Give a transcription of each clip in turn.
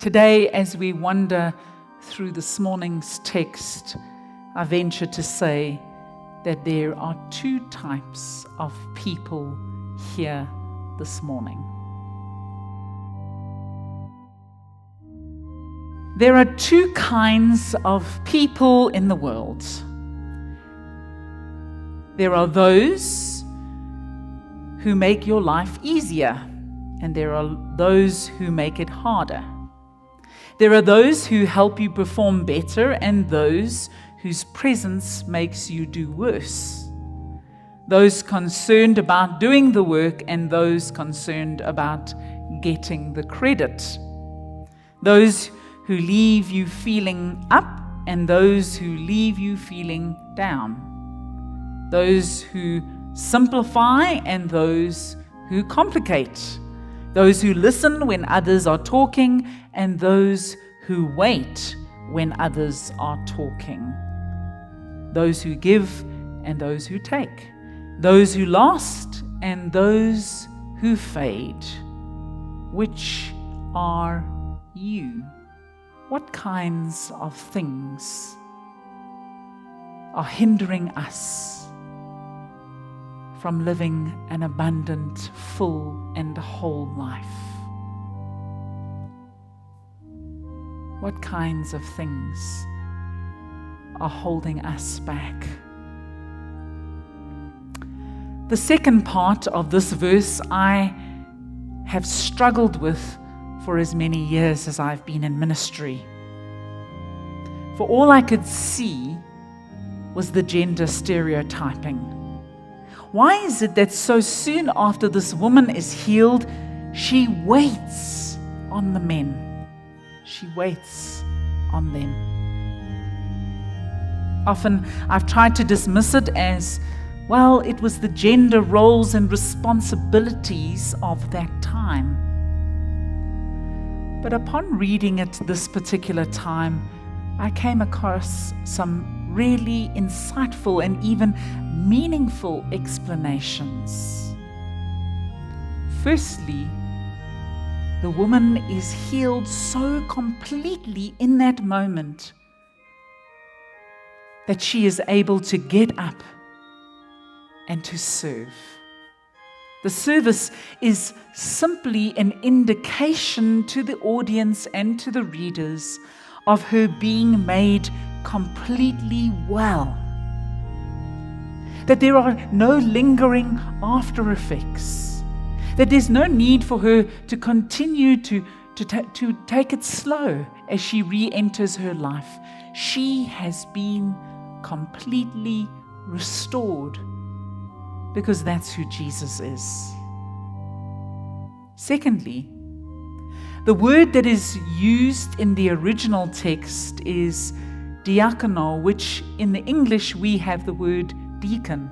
Today, as we wander through this morning's text, I venture to say that there are two types of people here this morning. There are two kinds of people in the world. There are those who make your life easier, and there are those who make it harder. There are those who help you perform better and those whose presence makes you do worse. Those concerned about doing the work and those concerned about getting the credit. Those who leave you feeling up and those who leave you feeling down. Those who simplify and those who complicate. Those who listen when others are talking and those who wait when others are talking. Those who give and those who take. Those who last and those who fade. Which are you? What kinds of things are hindering us from living an abundant, full, and whole life? What kinds of things are holding us back? The second part of this verse I have struggled with for as many years as I've been in ministry. For all I could see was the gender stereotyping. Why is it that so soon after this woman is healed, she waits on the men? She waits on them. Often I've tried to dismiss it as, well, it was the gender roles and responsibilities of that time. But upon reading it this particular time, I came across some really insightful and even meaningful explanations. Firstly, the woman is healed so completely in that moment that she is able to get up and to serve. The service is simply an indication to the audience and to the readers of her being made completely well. That there are no lingering after effects. That there's no need for her to continue to take it slow as she re-enters her life. She has been completely restored because that's who Jesus is. Secondly, the word that is used in the original text is diakonia, which in the English we have the word deacon,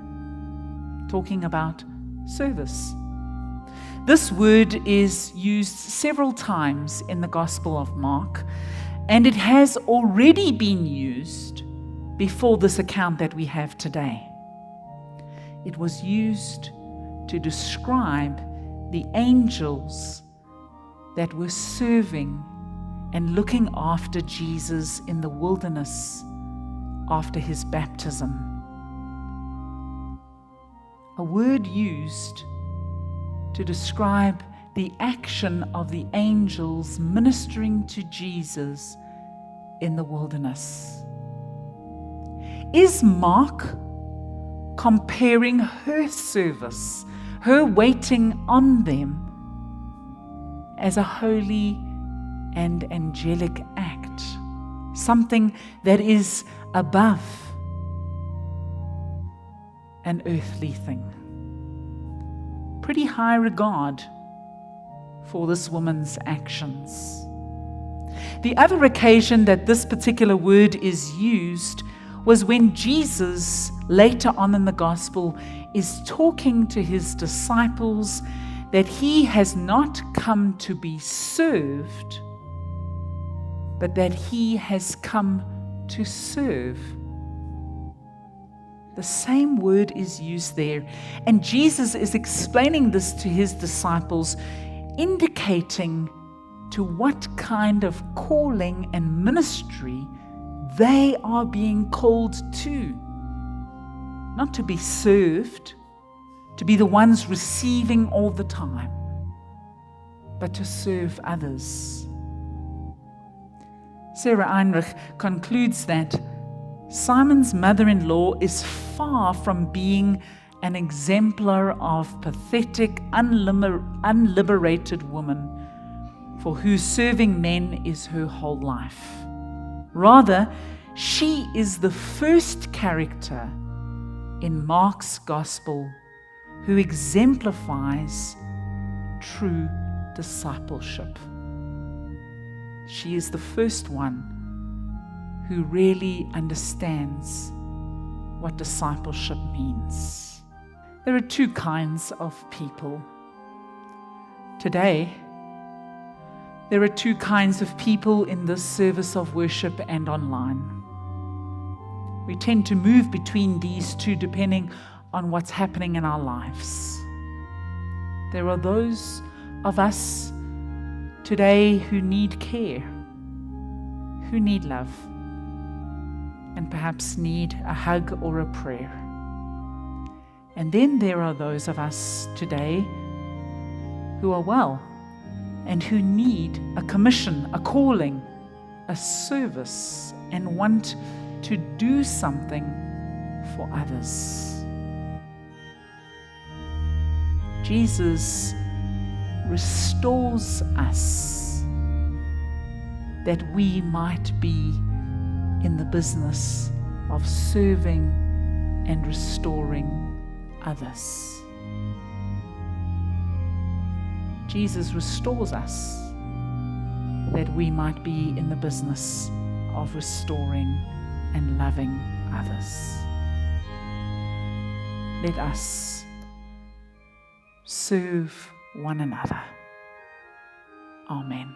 talking about service. This word is used several times in the Gospel of Mark, and it has already been used before this account that we have today. It was used to describe the angels that were serving and looking after Jesus in the wilderness after his baptism. A word used to describe the action of the angels ministering to Jesus in the wilderness. Is Mark comparing her service, her waiting on them, as a holy and angelic act, something that is above an earthly thing? Pretty high regard for this woman's actions. The other occasion that this particular word is used was when Jesus, later on in the gospel, is talking to his disciples that he has not come to be served, but that he has come to serve. The same word is used there, and Jesus is explaining this to his disciples, indicating to what kind of calling and ministry they are being called to. Not to be served, to be the ones receiving all the time, but to serve others. Sarah Heinrich concludes that Simon's mother-in-law is far from being an exemplar of pathetic, unliberated woman for whose serving men is her whole life. Rather, she is the first character in Mark's gospel who exemplifies true discipleship. She is the first one who really understands what discipleship means. There are two kinds of people. Today, there are two kinds of people in this service of worship and online. We tend to move between these two depending on what's happening in our lives. There are those of us today who need care, who need love, and perhaps need a hug or a prayer. And then there are those of us today who are well and who need a commission, a calling, a service, and want to do something for others. Jesus restores us that we might be in the business of serving and restoring others. Jesus restores us that we might be in the business of restoring and loving others. Let us serve one another. Amen.